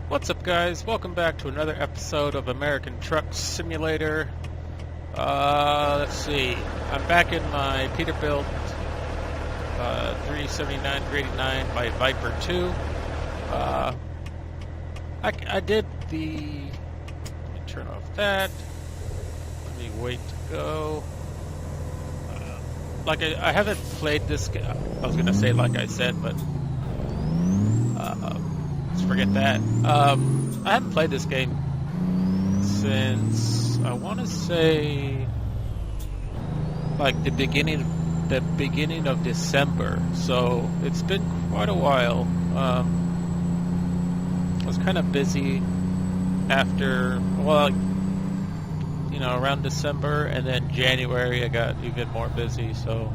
What's up, guys? Welcome back to another episode of American Truck Simulator. Let's see. I'm back in my Peterbilt 379, 389 by Viper 2. I did the... Let me turn off that. Let me wait to go. I haven't played this... I was going to say like I said, but... let's forget that. I haven't played this game since I want to say like the beginning of December. So it's been quite a while. I was kind of busy after, well, around December, and then January I got even more busy. So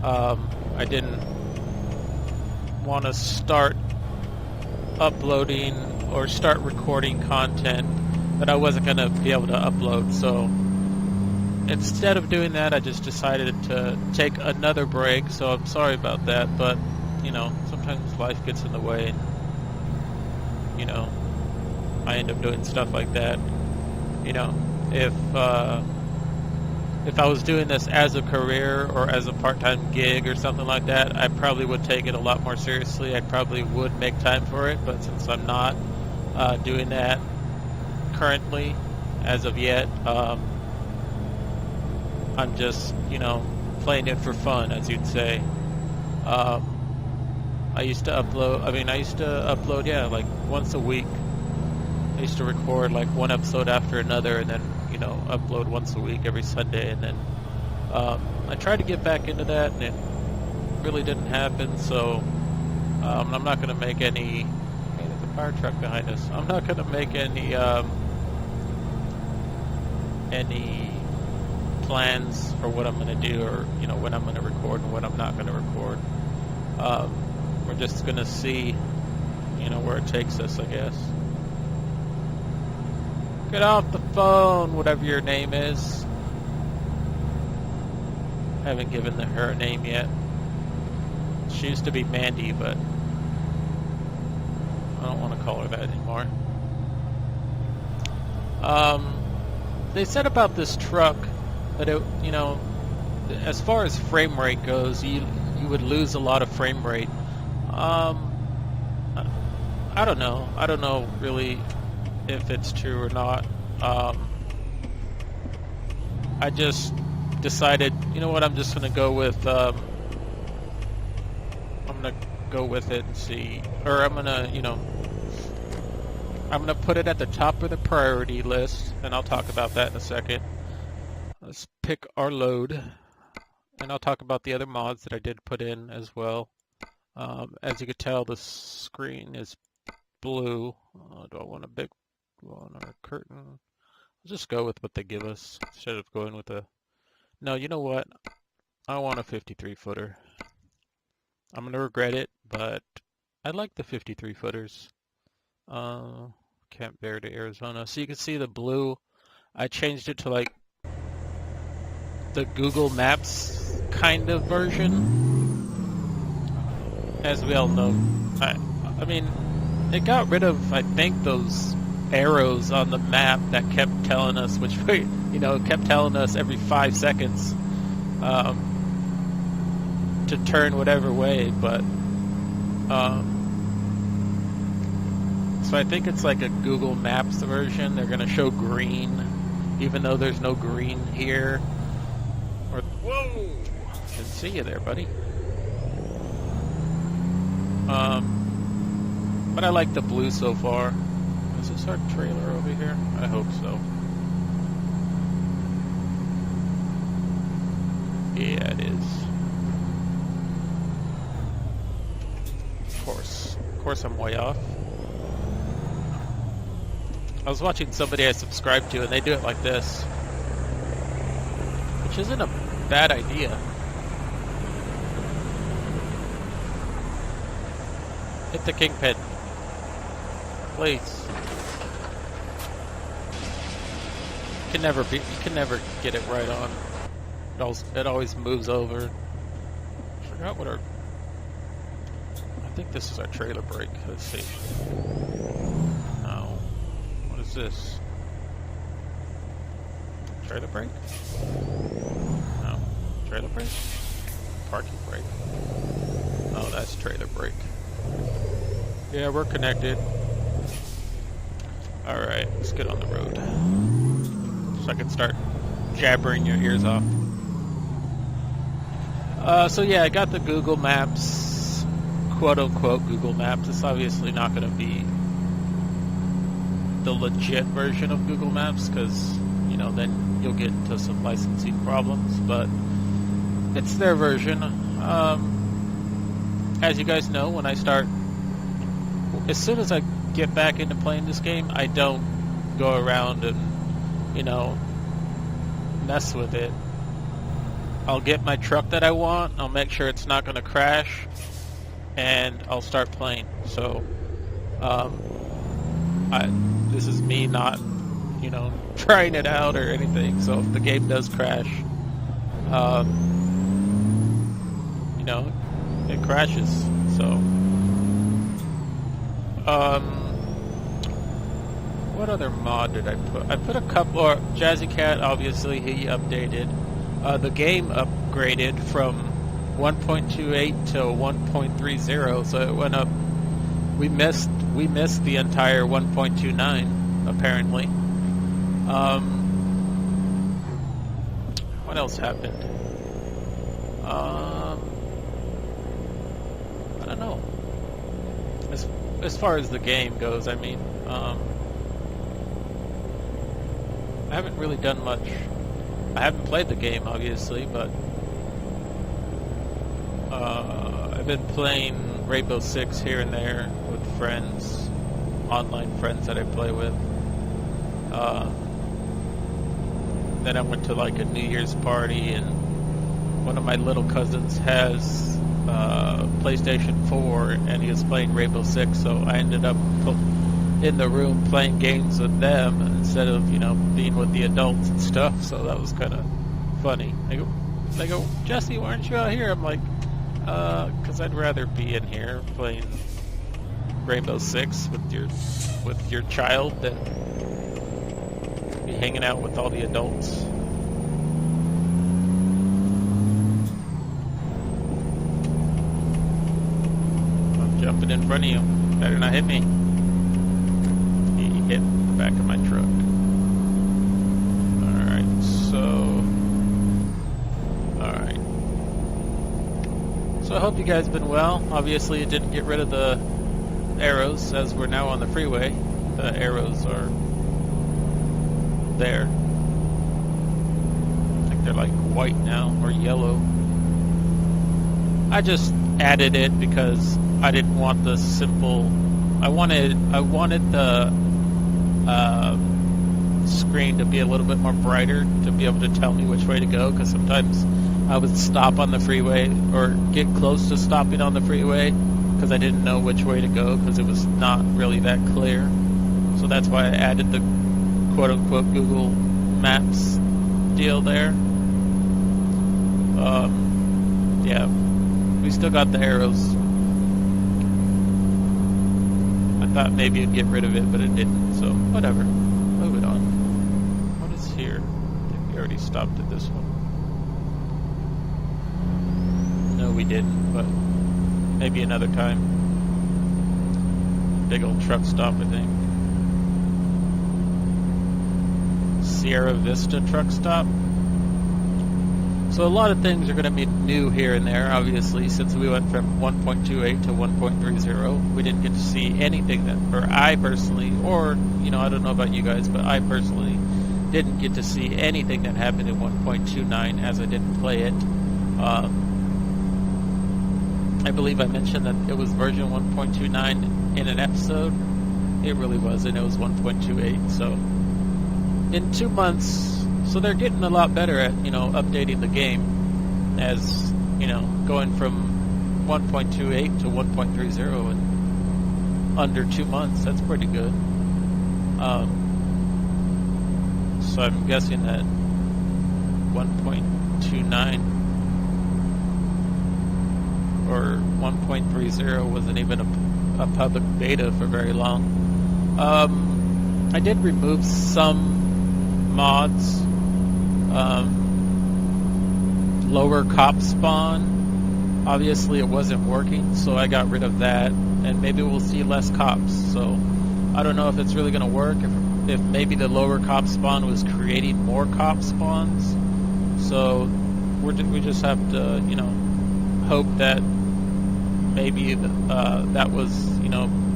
I didn't want to start uploading or start recording content that I wasn't going to be able to upload. So instead of doing that, I just decided to take another break. So I'm sorry about that, but sometimes life gets in the way, and I end up doing stuff like that. If I was doing this as a career or as a part-time gig or something like that, I probably would take it a lot more seriously. I probably would make time for it, but since I'm not doing that currently, as of yet, I'm just, playing it for fun, as you'd say. I used to upload, like once a week. I used to record like one episode after another, and then upload once a week every Sunday, and then I tried to get back into that, and it really didn't happen. So I'm not going to make any. Hey, there's a fire truck behind us. I'm not going to make any plans for what I'm going to do, or when I'm going to record and when I'm not going to record. We're just going to see where it takes us, I guess. Get off the phone, whatever your name is. Haven't given her a name yet. She used to be Mandy, but I don't want to call her that anymore. They said about this truck that it, as far as frame rate goes, you would lose a lot of frame rate. I don't know. I don't know really if it's true or not. I just decided, I'm just gonna go with it and see, or I'm gonna put it at the top of the priority list, and I'll talk about that in a second. Let's pick our load, and I'll talk about the other mods that I did put in as well. As you can tell, the screen is blue. Do I want a big one or a curtain? I'll just go with what they give us instead of going with a... No, you know what? I want a 53 footer. I'm going to regret it, but I like the 53 footers. Camp Verde, Arizona. So you can see the blue. I changed it to like the Google Maps kind of version. As we all know, I mean, it got rid of, I think, those arrows on the map that kept telling us which way, kept telling us every 5 seconds to turn whatever way, but so I think it's like a Google Maps version. They're gonna show green even though there's no green here. Or whoa, didn't see you there, buddy. But I like the blue so far. Is this our trailer over here? I hope so. Yeah, it is. Of course I'm way off. I was watching somebody I subscribed to, and they do it like this, which isn't a bad idea. Hit the kingpin, please. You can never get it right on. It always moves over. I forgot what our... I think this is our trailer brake. Let's see. What's this? Trailer brake? No. Trailer brake? Parking brake. Oh, that's trailer brake. Yeah, we're connected. Alright, let's get on the road. So I can start jabbering your ears off. So yeah, I got the Google Maps, quote-unquote Google Maps. It's obviously not going to be the legit version of Google Maps because, you know, then you'll get into some licensing problems, but it's their version. As you guys know, when I start, as soon as I get back into playing this game, I don't go around and, you know, mess with it. I'll get my truck that I want, I'll make sure it's not going to crash, and I'll start playing. So, this is me not, you know, trying it out or anything. So if the game does crash, you know, it crashes. So, what other mod did I put? I put a couple. Or Jazzy Cat, obviously, he updated. The game upgraded from 1.28 to 1.30, so it went up. We missed the entire 1.29 apparently. What else happened? I don't know. As far as the game goes, I mean, I haven't really done much. I haven't played the game, obviously, but I've been playing Rainbow Six here and there with friends, online friends that I play with. Then I went to like a New Year's party, and one of my little cousins has PlayStation 4, and he was playing Rainbow Six, so I ended up in the room playing games with them instead of, you know, being with the adults and stuff. So that was kind of funny. They go, Jesse, why aren't you out here? I'm like, because I'd rather be in here playing Rainbow Six with your child than be hanging out with all the adults. I'm jumping in front of you. Better not hit me. He hit the back of my truck. Alright, so I hope you guys have been well. Obviously, it didn't get rid of the arrows as we're now on the freeway. The arrows are there. I think they're like white now or yellow. I just added it because I didn't want the simple. I wanted the screen to be a little bit more brighter to be able to tell me which way to go, because sometimes I would stop on the freeway or get close to stopping on the freeway because I didn't know which way to go because it was not really that clear. So that's why I added the quote-unquote Google Maps deal there. Yeah, we still got the arrows. I thought maybe it'd get rid of it, but it didn't, so whatever. Moving on. What is here? I think we already stopped at this one. No, we didn't, but maybe another time. Big old truck stop, I think. Sierra Vista truck stop. So a lot of things are going to be new here and there, obviously, since we went from 1.28 to 1.30. We didn't get to see anything that, or I personally, or, you know, I don't know about you guys, but I personally didn't get to see anything that happened in 1.29 as I didn't play it. I believe I mentioned that it was version 1.29 in an episode. It really wasn't. It was 1.28. So in 2 months, so they're getting a lot better at, you know, updating the game, as, you know, going from 1.28 to 1.30 in under 2 months. That's pretty good. So I'm guessing that 1.29 or 1.30 wasn't even a public beta for very long. I did remove some mods. Lower cop spawn. Obviously, it wasn't working, so I got rid of that. And maybe we'll see less cops. So I don't know if it's really going to work. If maybe the lower cop spawn was creating more cop spawns. So we just have to, hope that maybe that was,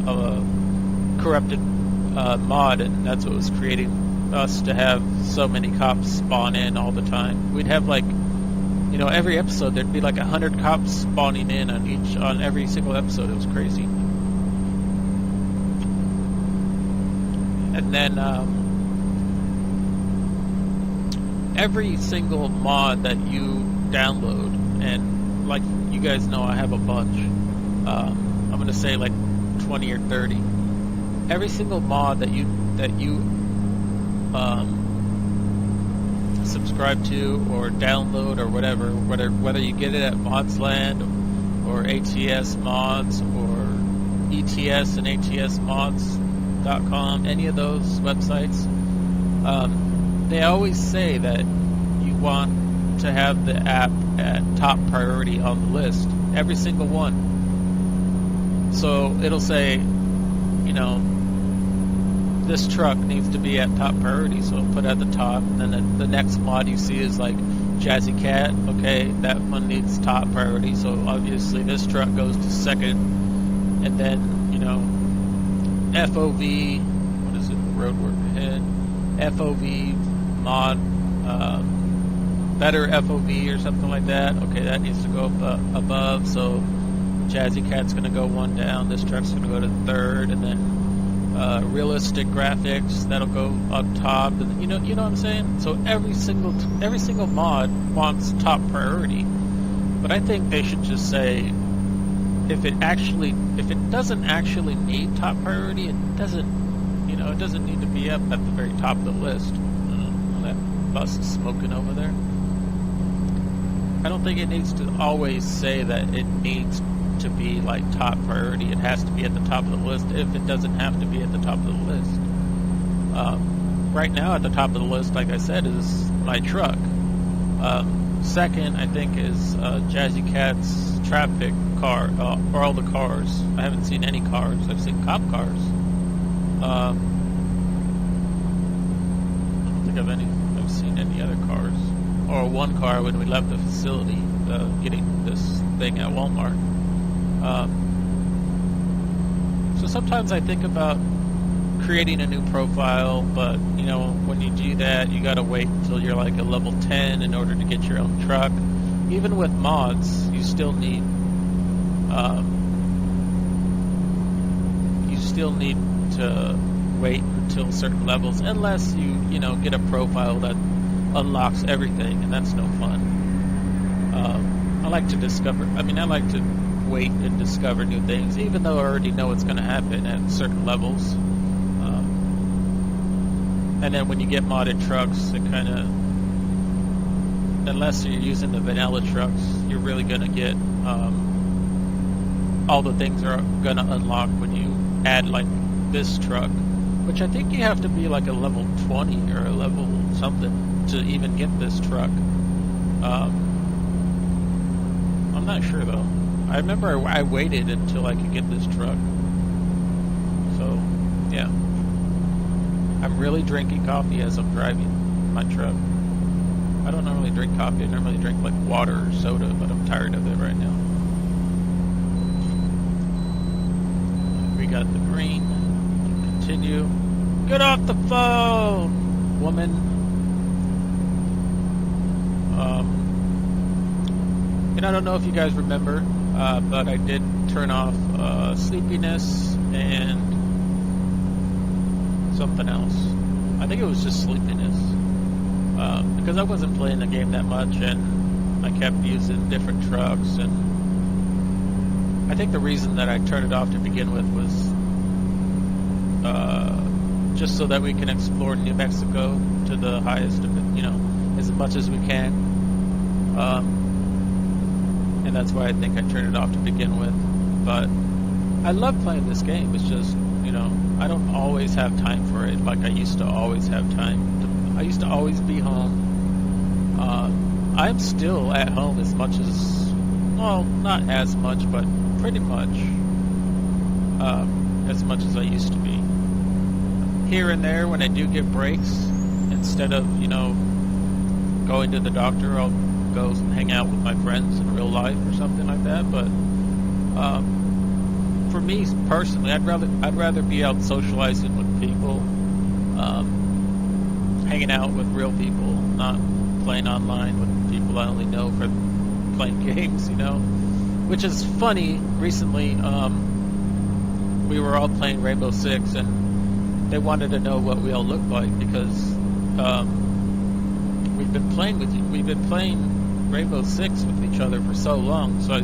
a corrupted mod, and that's what was creating us to have so many cops spawn in all the time. We'd have like, every episode there'd be like 100 cops spawning in on every single episode. It was crazy. And then every single mod that you download, and like you guys know, I have a bunch. I'm gonna say like 20 or 30. Every single mod that you subscribe to or download or whatever, whether you get it at Modsland or ATS Mods or ETS and ATSMods.com, any of those websites, they always say that you want to have the app at top priority on the list, every single one. So it'll say, this truck needs to be at top priority, so it'll put it at the top. And then the next mod you see is like Jazzy Cat. Okay, that one needs top priority, so obviously this truck goes to second. And then, FOV, what is it, roadwork ahead, FOV mod, better FOV or something like that. Okay, that needs to go up above, so Jazzy Cat's going to go one down, this truck's going to go to third, and then realistic graphics, that'll go up top, and you know what I'm saying? So every single mod wants top priority, but I think they should just say if it doesn't actually need top priority, it doesn't need to be up at the very top of the list. That bus is smoking over there. I don't think it needs to always say that it needs to be like top priority. It has to be at the top of the list if it doesn't have to be at the top of the list. Right now at the top of the list, like I said, is my truck. Second, I think, is Jazzy Cat's traffic car, or all the cars. I haven't seen any cars. I've seen cop cars. I don't think I've seen any other cars. Or one car when we left the facility, getting this thing at Walmart. So sometimes I think about creating a new profile, but when you do that, you gotta wait until you're like a level 10 in order to get your own truck. Even with mods, you still need to wait until certain levels, unless you get a profile that unlocks everything, and that's no fun. I like to wait and discover new things, even though I already know what's going to happen at certain levels. And then when you get modded trucks, it kind of, unless you're using the vanilla trucks, you're really going to get all the things are going to unlock when you add like this truck, which I think you have to be like a level 20 or a level something to even get this truck. I'm not sure though. I remember I waited until I could get this truck. So, yeah. I'm really drinking coffee as I'm driving my truck. I don't normally drink coffee. I normally drink like water or soda, but I'm tired of it right now. We got the green. Continue. Get off the phone, woman. And I don't know if you guys remember, but I did turn off sleepiness and something else. I think it was just sleepiness, because I wasn't playing the game that much, and I kept using different trucks. And I think the reason that I turned it off to begin with was just so that we can explore New Mexico to the highest of it, as much as we can. And that's why I think I turned it off to begin with. But I love playing this game. It's just, I don't always have time for it like I used to always have time. I used to always be home. I'm still at home as much as, well, not as much, but pretty much as much as I used to be. Here and there, when I do get breaks, instead of, going to the doctor, I'll go hang out with my friends in real life or something like that. But for me personally, I'd rather be out socializing with people, hanging out with real people, not playing online with people I only know for playing games. Which is funny. Recently, we were all playing Rainbow Six, and they wanted to know what we all looked like because we've been playing Rainbow Six with each other for so long. So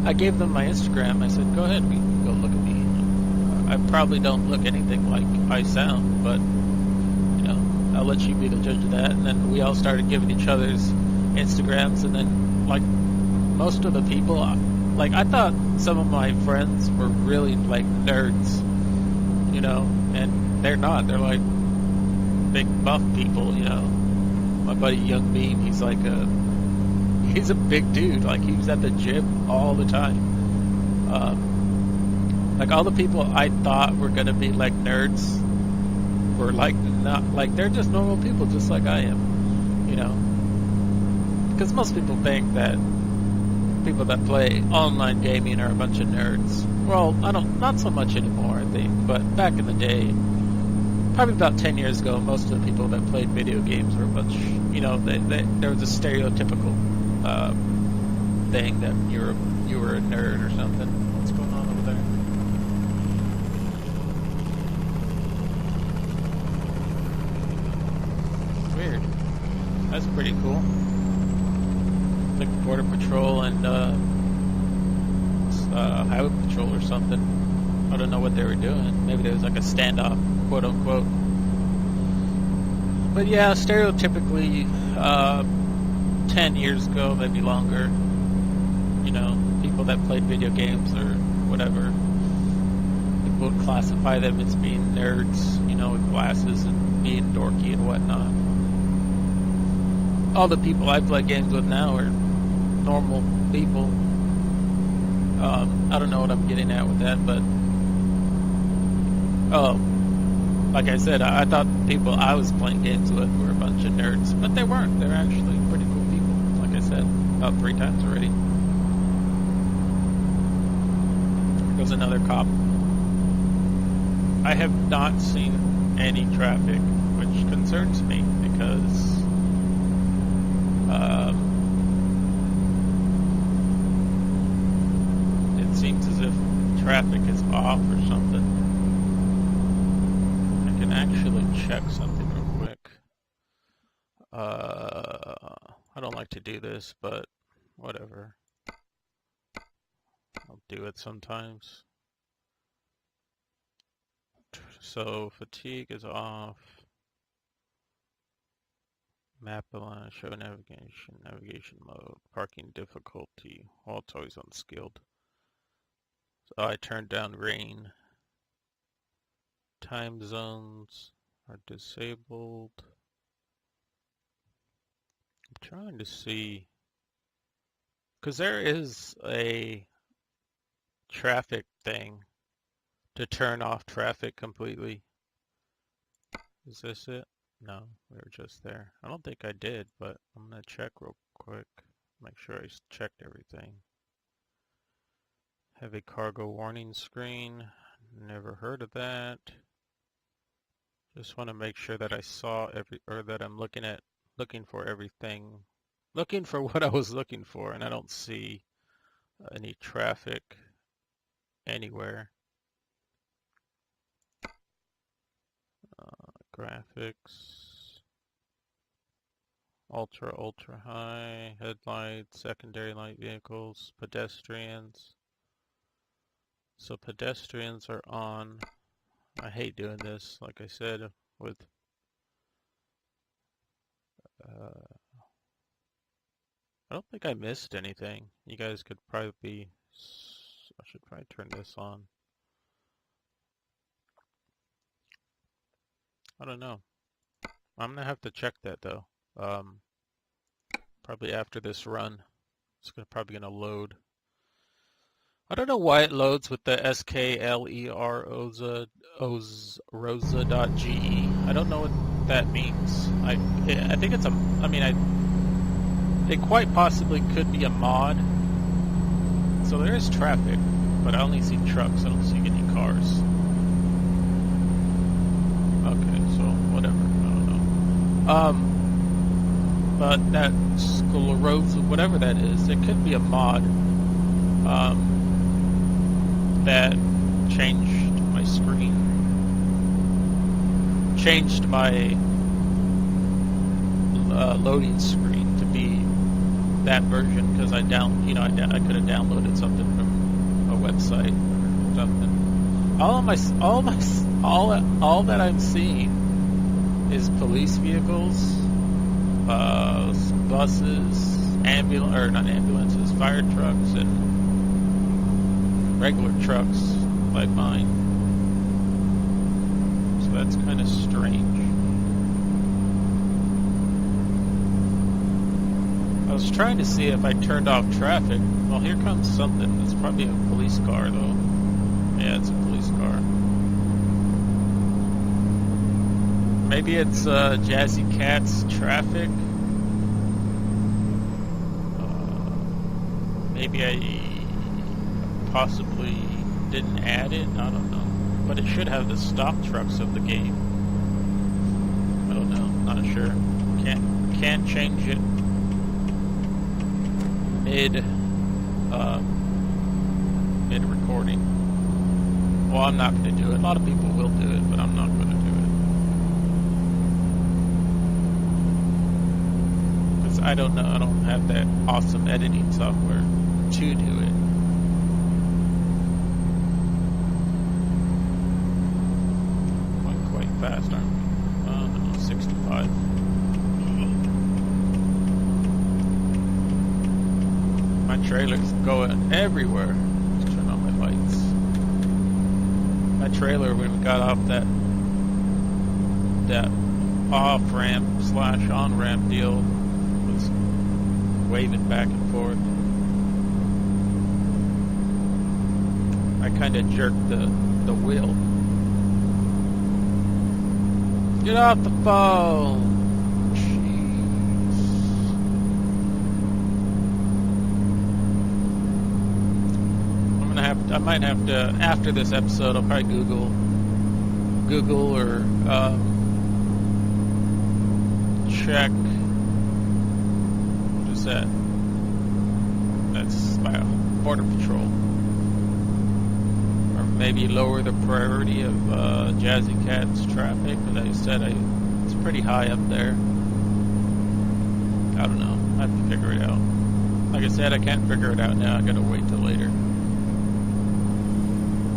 I gave them my Instagram. I said, "Go ahead, go look at me." I probably don't look anything like I sound, but I'll let you be the judge of that. And then we all started giving each other's Instagrams, and then like most of the people, like I thought some of my friends were really like nerds, and they're not. They're like big buff people, My buddy Young Bean, he's a big dude. Like he was at the gym all the time. Like all the people I thought were gonna be like nerds were like not like they're just normal people, just like I am. Because most people think that people that play online gaming are a bunch of nerds. Well, not so much anymore, I think. But back in the day, probably about 10 years ago, most of the people that played video games were a bunch, there was a stereotypical thing that you were a nerd or something. What's going on over there? Weird. That's pretty cool. It's like Border Patrol and Highway Patrol or something. I don't know what they were doing. Maybe there was like a standoff, quote unquote. But yeah, stereotypically, 10 years ago, maybe longer, people that played video games or whatever, people would classify them as being nerds, with glasses and being dorky and whatnot. All the people I play games with now are normal people. I don't know what I'm getting at with that, but like I said, I thought the people I was playing games with were a bunch of nerds, but they weren't. They're actually pretty cool people, like I said, about 3 times already. Here goes another cop. I have not seen any traffic, which concerns me because it seems as if traffic is off or something. I can actually check something real quick. I don't like to do this, but whatever. I'll do it sometimes. So fatigue is off. Map align, show navigation mode, parking difficulty. Well, it's always unskilled. So I turned down rain. Time zones are disabled. I'm trying to see, because there is a traffic thing to turn off traffic completely. Is this it? No, we were just there. I don't think I did, but I'm going to check real quick. Make sure I checked everything. Heavy cargo warning screen. Never heard of that. Just want to make sure that I saw that I'm looking for everything. Looking for what I was looking for, and I don't see any traffic anywhere. Graphics, ultra high, headlights, secondary light vehicles, pedestrians. So pedestrians are on. I hate doing this, like I said, with I don't think I missed anything. You guys could probably I should probably turn this on. I don't know. I'm gonna have to check that though. Probably after this run. Probably gonna load. I don't know why it loads with the sklerosa.ge. I don't know what that means. I think it's a. I mean, it quite possibly could be a mod. So there is traffic, but I only see trucks. I don't see any cars. Okay, so whatever. I don't know. But that sclerosa, whatever that is, it could be a mod. That changed my screen, changed my loading screen to be that version because I could have downloaded something from a website or something. All that I'm seeing is police vehicles, buses, not ambulances, fire trucks, and regular trucks like mine. So that's kind of strange. I was trying to see if I turned off traffic. Well, here comes something. It's probably a police car, though. Yeah, it's a police car. Maybe it's Jazzy Cat's traffic. Maybe I possibly didn't add it. I don't know. But it should have the stock trucks of the game. I don't know. Not sure. Can't change it mid recording. Well, I'm not going to do it. A lot of people will do it, but I'm not going to do it. Because I don't know. I don't have that awesome editing software to do it. Fast, aren't we? No, 65. My trailer's going everywhere. Let's turn on my lights. My trailer, when we got off that off-ramp / on-ramp deal, was waving back and forth. I kind of jerked the wheel. Get off the phone! Jeez. I might have to, after this episode, I'll probably Google or check. What is that? That's by Border Patrol. Maybe lower the priority of Jazzy Cat's traffic, but I said it's pretty high up there. I don't know. I have to figure it out. Like I said, I can't figure it out now. I gotta wait till later.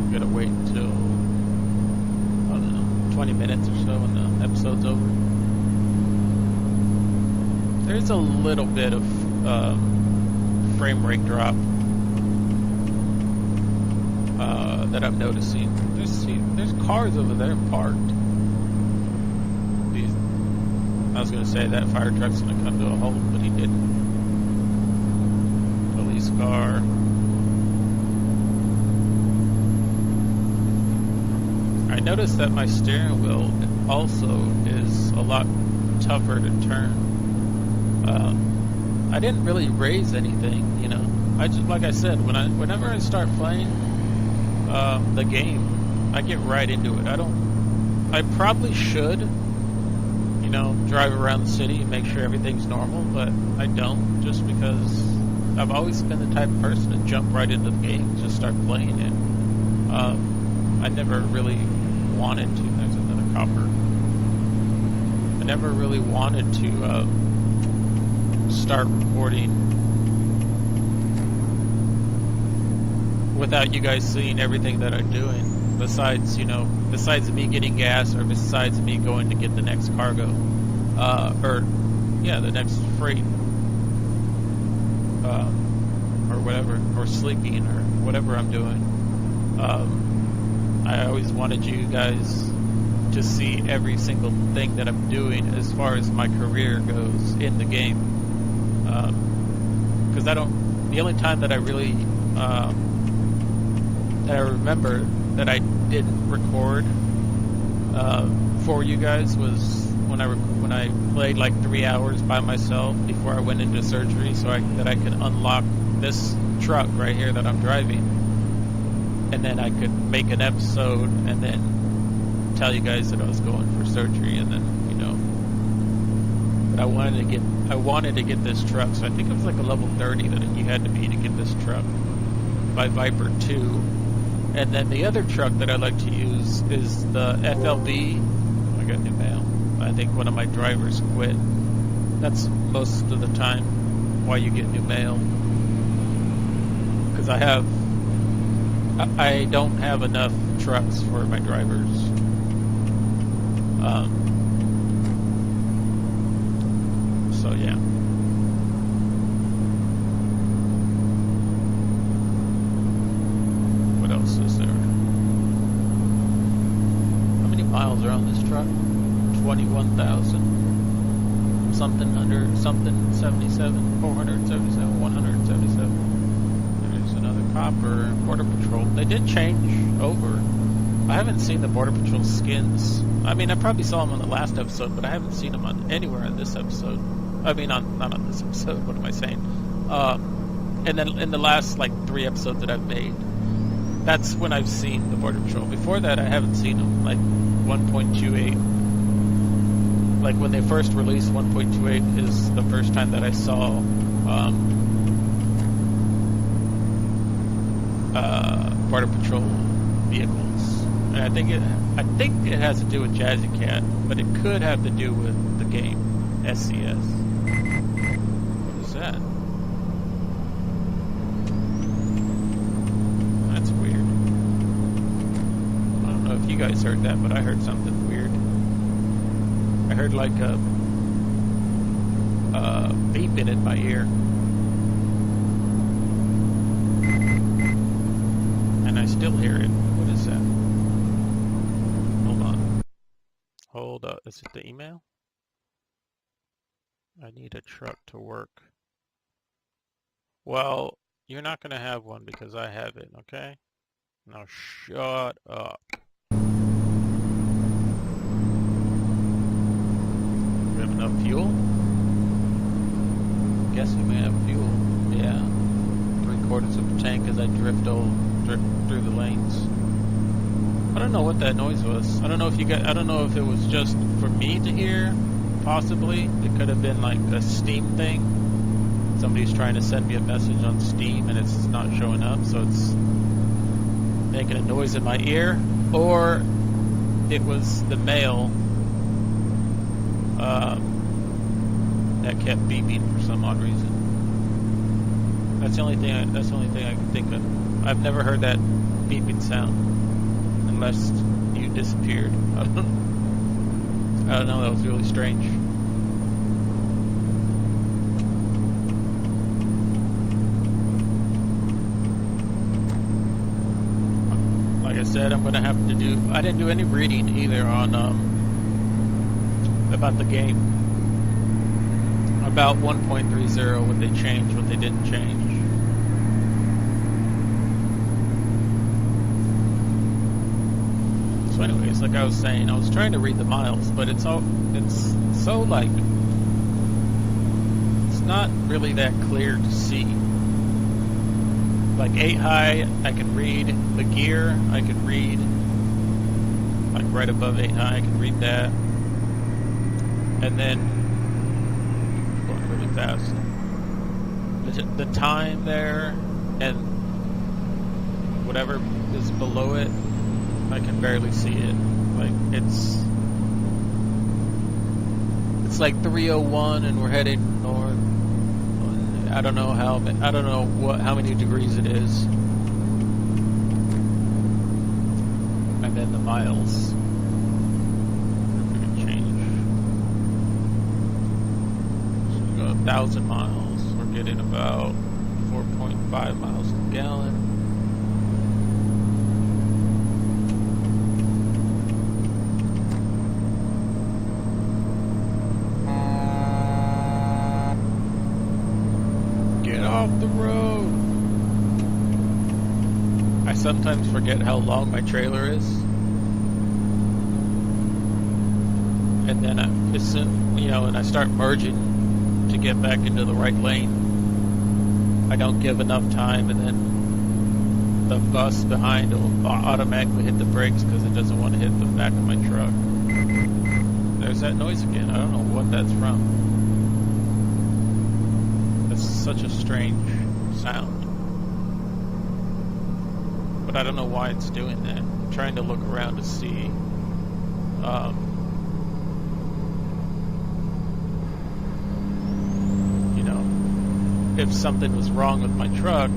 I gotta wait until, I don't know, 20 minutes or so when the episode's over. There's a little bit of frame rate drop that I'm noticing. There's cars over there parked. I was going to say that fire truck's going to come to a halt, but he didn't. Police car. I noticed that my steering wheel also is a lot tougher to turn. I didn't really raise anything, you know. I just, like I said, whenever I start playing the game, I get right into it. I probably should, you know, drive around the city and make sure everything's normal, but I don't, just because I've always been the type of person to jump right into the game and just start playing it. I never really wanted to. There's another copper. I never really wanted to start recording without you guys seeing everything that I'm doing. Besides me getting gas, or besides me going to get the next cargo, the next freight, or whatever, or sleeping, or whatever I'm doing. I always wanted you guys to see every single thing that I'm doing as far as my career goes in the game. Because the only time that I really, that I remember that I didn't record for you guys was when I played like 3 hours by myself before I went into surgery, so that I could unlock this truck right here that I'm driving, and then I could make an episode and then tell you guys that I was going for surgery, and then but I wanted to get this truck, so I think it was like a level 30 that you had to be to get this truck by Viper 2. And then the other truck that I like to use is the FLB. I got new mail. I think one of my drivers quit. That's most of the time why you get new mail. Because I don't have enough trucks for my drivers. So yeah. What else is there? How many miles are on this truck? 21,000. Something under, something 77, 477, 177. There's another copper, Border Patrol. They did change over. I haven't seen the Border Patrol skins. I mean, I probably saw them on the last episode, but I haven't seen them on anywhere in this episode. I mean, not on this episode. What am I saying? And then in the last like 3 episodes that I've made, that's when I've seen the Border Patrol. Before that, I haven't seen them. Like 1.28. Like when they first released 1.28 is the first time that I saw Border Patrol vehicles. And I think it has to do with Jazzy Cat, but it could have to do with the game SCS. What is that? That's weird. I don't know if you guys heard that, but I heard something weird. I heard like a beeping in my ear. And I still hear it. What is that? Hold on. Hold up. Is it the email? I need a truck to work. Well, you're not going to have one because I have it, okay? Now shut up. We have enough fuel? Guessing we have fuel. Yeah. 3/4 of a tank as I drift through the lanes. I don't know what that noise was. I don't know if it was just for me to hear. Possibly. It could have been like a Steam thing. Somebody's trying to send me a message on Steam and it's not showing up, so it's making a noise in my ear. Or it was the mail that kept beeping for some odd reason. That's the only thing I can think of. I've never heard that beeping sound unless you disappeared. I don't know, that was really strange. Like I said, I'm gonna have to do. I didn't do any reading either on about the game, about 1.30, what they changed, what they didn't change. So anyways, like I was saying, I was trying to read the miles, but it's so like, it's not really that clear to see. Like 8 high, I can read the gear, I can read, like right above 8 high, I can read that. And then, going really fast, the time there, and whatever is below it, I can barely see it. Like it's like 3:01 and we're heading north. I don't know how many degrees it is. And then the miles. We're gonna change. So we go 1,000 miles. We're getting about 4.5 miles per gallon. sometimes forget how long my trailer is. And then and I start merging to get back into the right lane. I don't give enough time, and then the bus behind will automatically hit the brakes because it doesn't want to hit the back of my truck. There's that noise again. I don't know what that's from. It's such a strange sound. But I don't know why it's doing that. I'm trying to look around to see if something was wrong with my truck,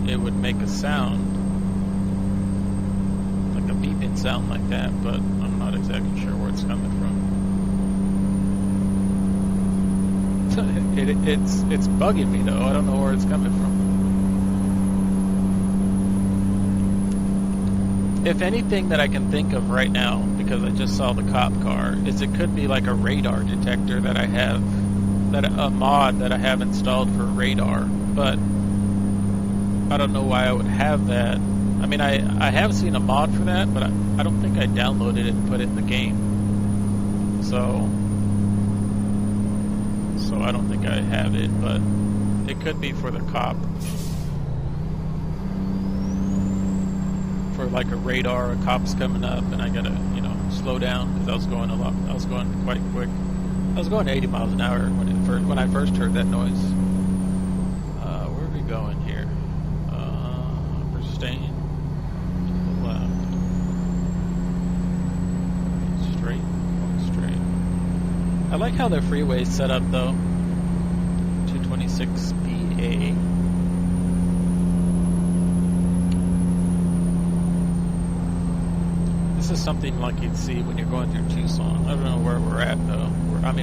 it would make a sound, like a beeping sound like that, but I'm not exactly sure where it's coming from. It's bugging me though. I don't know where it's coming from. If anything that I can think of right now, because I just saw the cop car, is it could be like a radar detector that I have, a mod that I have installed for radar, but I don't know why I would have that. I mean, I have seen a mod for that, but I don't think I downloaded it and put it in the game. So I don't think I have it, but it could be for the cop. For like a radar, a cop's coming up, and I gotta, slow down because I was going quite quick. I was going 80 miles an hour when I first heard that noise. Where are we going here? We're staying to the left. Straight. I like how their freeway's set up though. 226BA. This is something like you'd see when you're going through Tucson. I don't know where we're at though.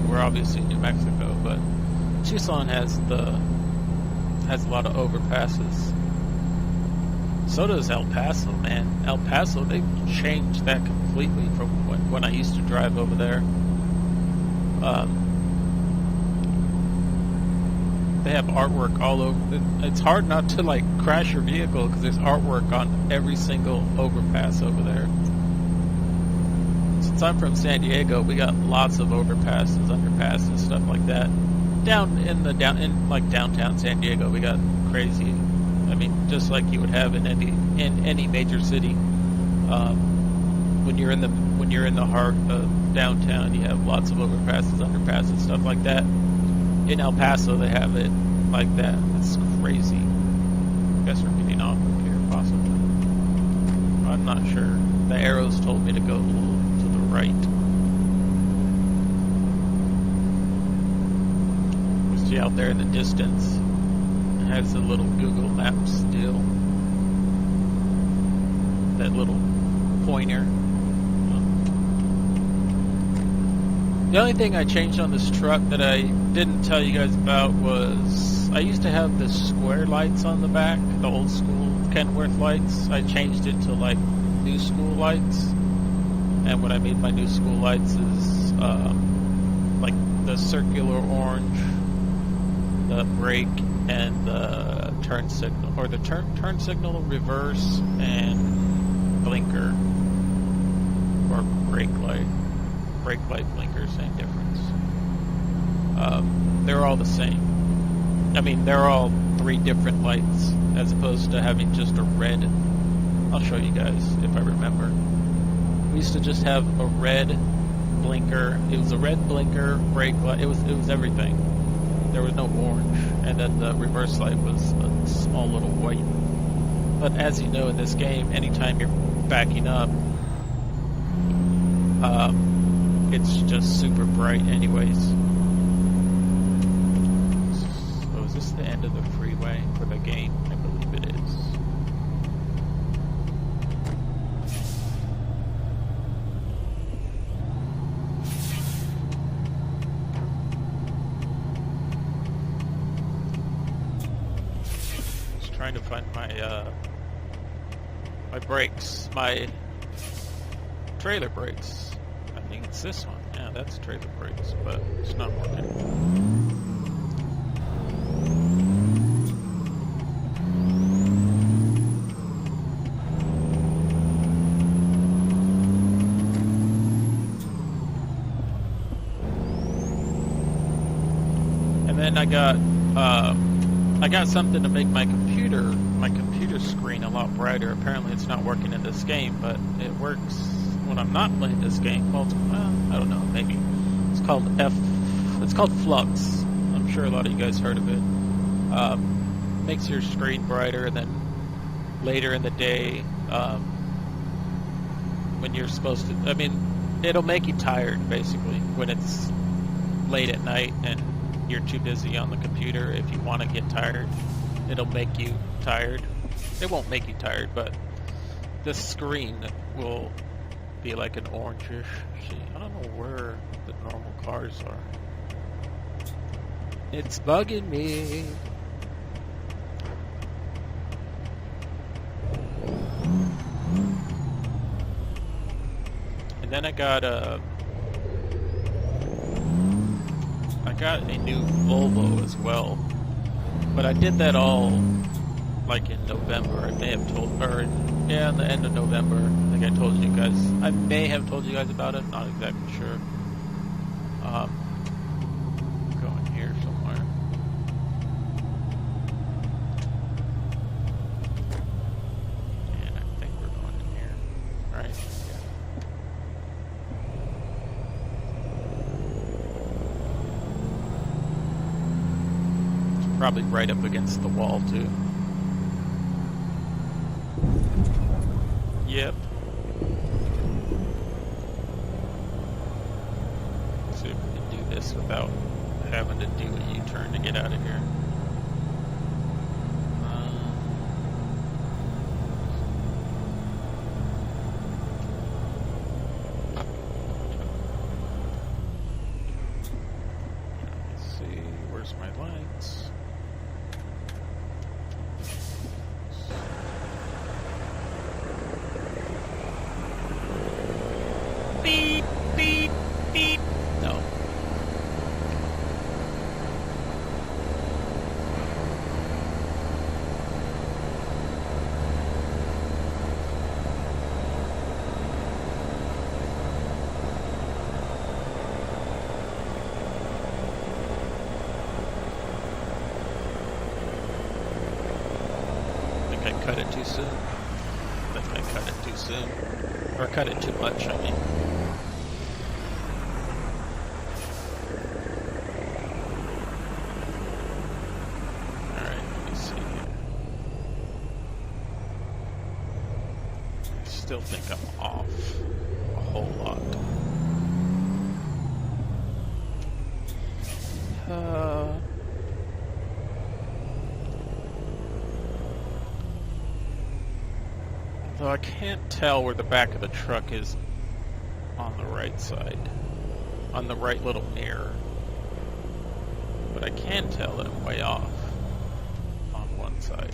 We're obviously in New Mexico, but Tucson has a lot of overpasses. So does El Paso, man. El Paso, they've changed that completely from when I used to drive over there. They have artwork all over. It's hard not to like crash your vehicle because there's artwork on every single overpass over there. Since I'm from San Diego, we got lots of overpasses, underpasses, stuff like that. Down in downtown San Diego, we got crazy. I mean, just like you would have in any major city. When you're in the heart of downtown, you have lots of overpasses, underpasses, stuff like that. In El Paso, they have it like that. It's crazy. I guess we're getting off up here, possibly. I'm not sure. The arrows told me to go a little to the right. We see out there in the distance, it has a little Google Maps deal. That little pointer. The only thing I changed on this truck that I didn't tell you guys about was I used to have the square lights on the back, the old school Kenworth lights. I changed it to like new school lights, and what I mean by new school lights is like the circular orange, the brake, and the turn signal, or the turn signal, reverse, and blinker, or brake light, blinker, same difference. They're all the same. I mean, they're all 3 different lights, as opposed to having just a red. I'll show you guys if I remember. We used to just have a red blinker. It was a red blinker, brake light. It was everything. There was no orange, and then the reverse light was a small little white. But as you know, in this game, anytime you're backing up, it's just super bright anyways. So is this the end of the freeway for the game? I believe it is. Just trying to find my my brakes, my trailer brakes. I think it's this one. Yeah, that's trailer brakes, but it's not working. then I got something to make my computer screen a lot brighter. Apparently, it's not working in this game, but it works when I'm not playing this game. Well, I don't know. Maybe it's called Flux. I'm sure a lot of you guys heard of it. Makes your screen brighter, and then later in the day, when you're supposed to, it'll make you tired basically when it's late at night and you're too busy on the computer. If you want to get tired, it'll make you tired. It won't make you tired, but the screen will be like an orangish. See, I don't know where the normal cars are. It's bugging me. And then I got a new Volvo as well, but I did that all like in November. I may have told, in the end of November. I think I told you guys. I may have told you guys about it. Not exactly sure. Going here somewhere. And I think we're going in here, right? Yeah. Probably right up against the wall too. Yep. Let's see if we can do this without having to do a U-turn to get out of here. Let's see, where's my lights? Beep, beep, beep. No. I think I cut it too soon. I think I cut it too soon. Or cut it too much, I mean. Still think I'm off a whole lot. Though I can't tell where the back of the truck is on the right side, on the right little mirror, but I can tell that I'm way off on one side.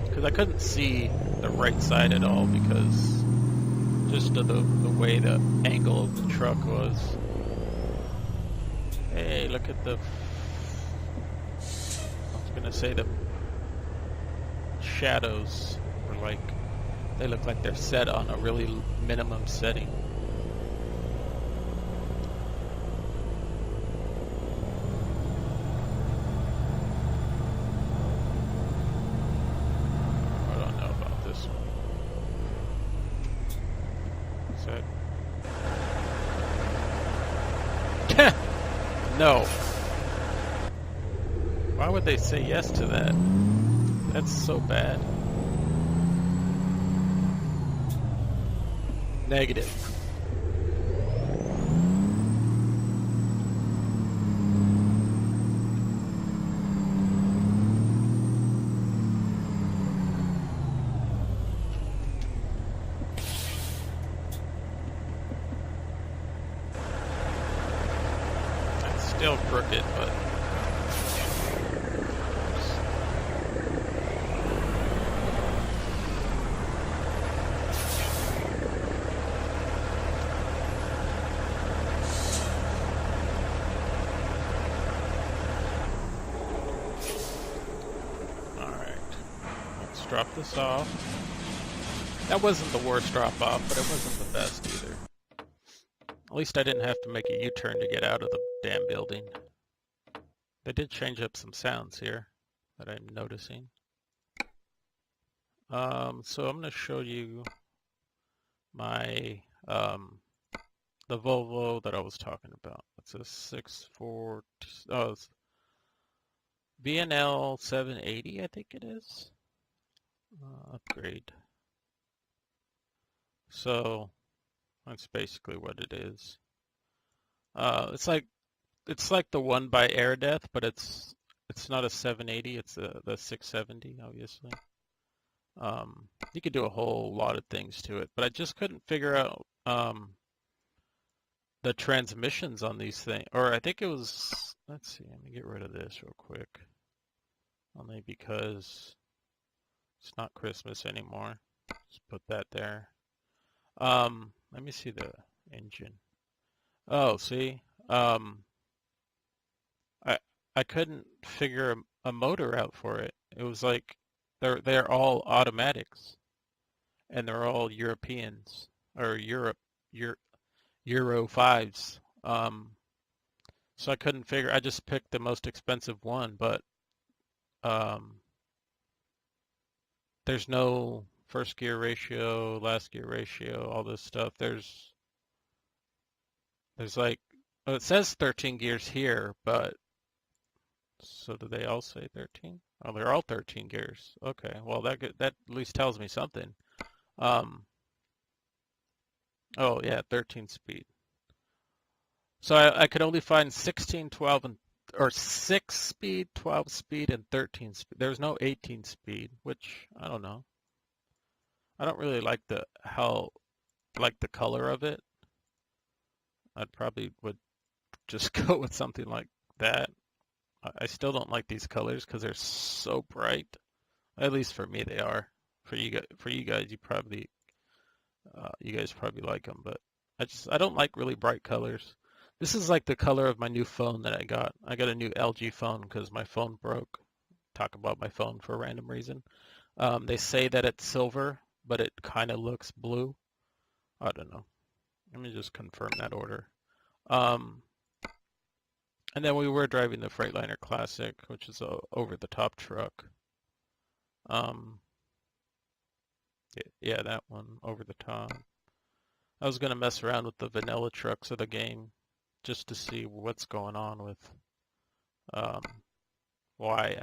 Because I couldn't see the right side at all because just of the way the angle of the truck was. Hey, look at the... I was going to say the shadows were like... They look like they're set on a really minimum setting. No. Why would they say yes to that? That's so bad. Negative. Still crooked, but alright. Let's drop this off. That wasn't the worst drop off, but it wasn't the best either. At least I didn't have to make a U-turn to get out of the damn building. They did change up some sounds here that I'm noticing. So I'm going to show you my the Volvo that I was talking about. It's a 6.4, it's VNL 780, I think it is. Upgrade. So that's basically what it is. It's like the one by Air Death, but it's not a 780. It's the 670, obviously. You could do a whole lot of things to it, but I just couldn't figure out the transmissions on these things. Or I think it was. Let's see. Let me get rid of this real quick. Only because it's not Christmas anymore. Just put that there. Let me see the engine. Oh, see. I couldn't figure a motor out for it. It was like they're all automatics, and they're all Europeans or Euro 5s. So I couldn't figure. I just picked the most expensive one, but there's no first gear ratio, last gear ratio, all this stuff. There's like, well, it says 13 gears here, but so do they all say 13? Oh, they're all 13 gears. Okay, well that at least tells me something. Oh yeah, 13 speed. So I could only find 16, 12, or 6 speed, 12 speed, and 13 speed. There's no 18 speed, which I don't know. I don't really like the color of it. I'd probably would just go with something like that. I still don't like these colors because they're so bright. At least for me, they are. For you guys, you guys probably like them, but I don't like really bright colors. This is like the color of my new phone that I got. I got a new LG phone because my phone broke. Talk about my phone for a random reason. They say that it's silver, but it kind of looks blue. I don't know. Let me just confirm that order. And then we were driving the Freightliner Classic, which is a over-the-top truck. Yeah, that one, over the top. I was going to mess around with the vanilla trucks of the game just to see what's going on with why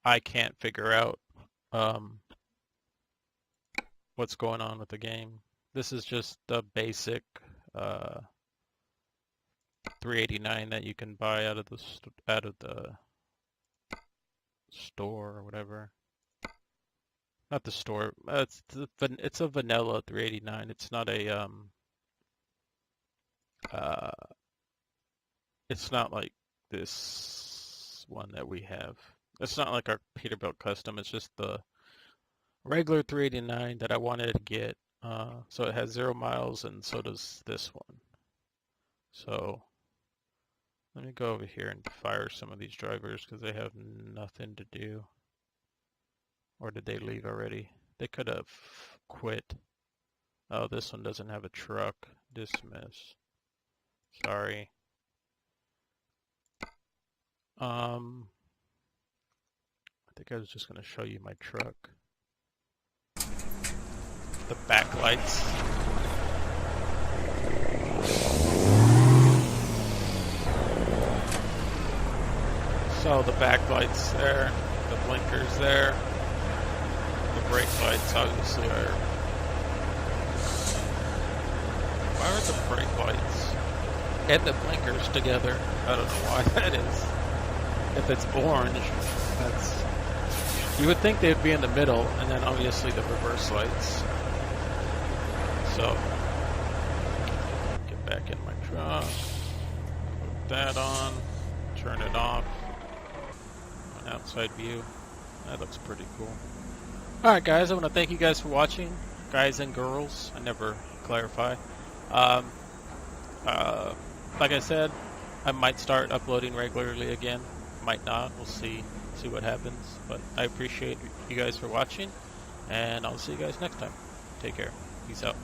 I can't figure out what's going on with the game. This is just the basic 389 that you can buy out of the store or whatever. Not the store. It's a vanilla 389. It's not a it's not like this one that we have. It's not like our Peterbilt Custom. It's just the regular 389 that I wanted to get. So it has 0 miles, and so does this one. So let me go over here and fire some of these drivers because they have nothing to do. Or did they leave already? They could have quit. Oh, this one doesn't have a truck. Dismiss. Sorry. I think I was just going to show you my truck. The backlights. So the backlights there, the blinkers there. The brake lights obviously are... Why are the brake lights and the blinkers together? I don't know why that is. If it's orange, that's... You would think they'd be in the middle, and then obviously the reverse lights. So, get back in my truck, put that on, turn it off. An outside view. That looks pretty cool. Alright guys, I want to thank you guys for watching. Guys and girls, I never clarify. Like I said, I might start uploading regularly again. Might not. We'll see what happens. But I appreciate you guys for watching, and I'll see you guys next time. Take care. Peace out.